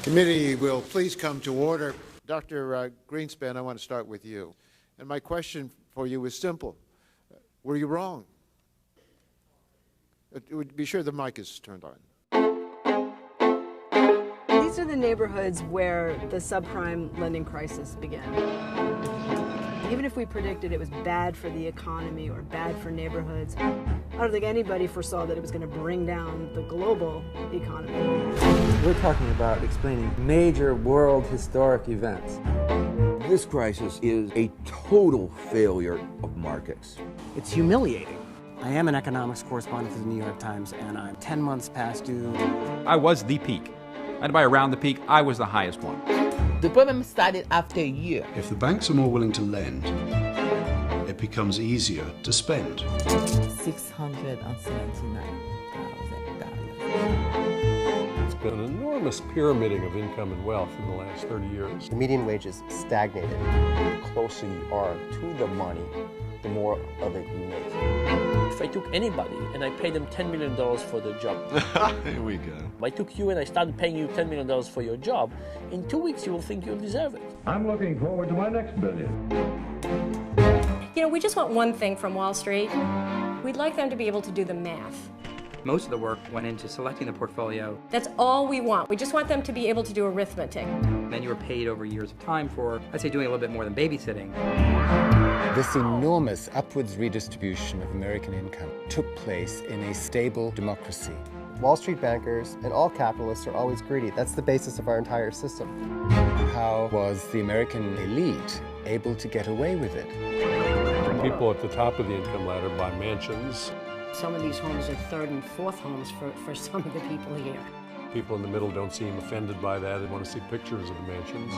Committee will please come to order. Dr. Greenspan, I want to start with you. And my question for you is simple. Were you wrong? Be sure the mic is turned on. These are the neighborhoods where the subprime lending crisis began. Even if we predicted it was bad for the economy or bad for neighborhoods, I don't think anybody foresaw that it was going to bring down the global economy. We're talking about explaining major world historic events. This crisis is a total failure of markets. It's humiliating. I am an economics correspondent for the New York Times, and I'm 10 months past due. I was the peak. And by around the peak, I was the highest one. The problem started after a year. If the banks are more willing to lend, it becomes easier to spend. $679,000. It's been an enormous pyramiding of income and wealth in the last 30 years. The median wages stagnated. The closer you are to the money, the more of it you make. If I took anybody and I paid them $10 million for the job. Here we go. If I took you and I started paying you $10 million for your job, in 2 weeks you will think you deserve it. I'm looking forward to my next billion. You know, we just want one thing from Wall Street. We'd like them to be able to do the math. Most of the work went into selecting the portfolio. That's all we want. We just want them to be able to do arithmetic. Then you were paid over years of time for, I'd say, doing a little bit more than babysitting. This enormous upwards redistribution of American income took place in a stable democracy. Wall Street bankers and all capitalists are always greedy. That's the basis of our entire system. How was the American elite able to get away with it? People at the top of the income ladder buy mansions. Some of these homes are third and fourth homes for some of the people here. People in the middle don't seem offended by that. They want to see pictures of the mansions.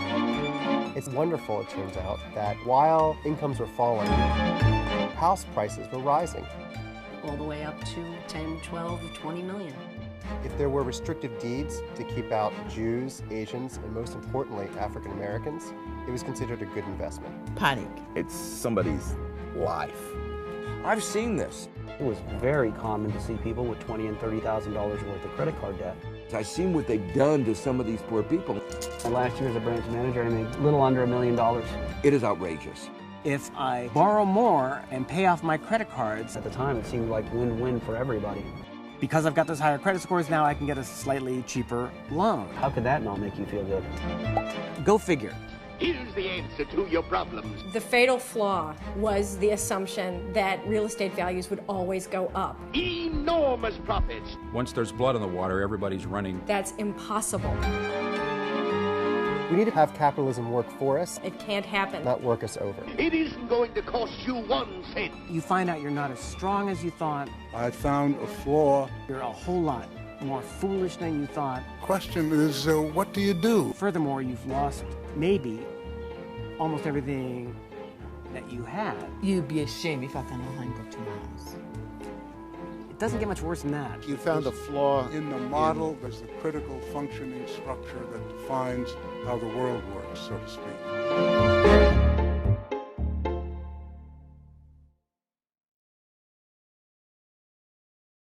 It's wonderful, it turns out, that while incomes were falling, house prices were rising. All the way up to 10, 12, 20 million. If there were restrictive deeds to keep out Jews, Asians, and most importantly, African Americans, it was considered a good investment. Panic. It's somebody's life. I've seen this. It was very common to see people with $20,000 and $30,000 worth of credit card debt. I've seen what they've done to some of these poor people. Last year as a branch manager, I made a little under $1 million. It is outrageous. If I borrow more and pay off my credit cards, at the time it seemed like win-win for everybody. Because I've got those higher credit scores, now I can get a slightly cheaper loan. How could that not make you feel good? Go figure. Here's the answer to your problems. The fatal flaw was the assumption that real estate values would always go up. Enormous profits. Once there's blood in the water, everybody's running. That's impossible. We need to have capitalism work for us. It can't happen. Not work us over. It isn't going to cost you 1 cent. You find out you're not as strong as you thought. I found a flaw. You're a whole lot more foolish than you thought. Question is, what do you do? Furthermore, you've lost maybe almost everything that you had. You'd be ashamed if I can no longer go to my house. It doesn't get much worse than that. You found a flaw in the model. There's the critical functioning structure that defines how the world works, so to speak.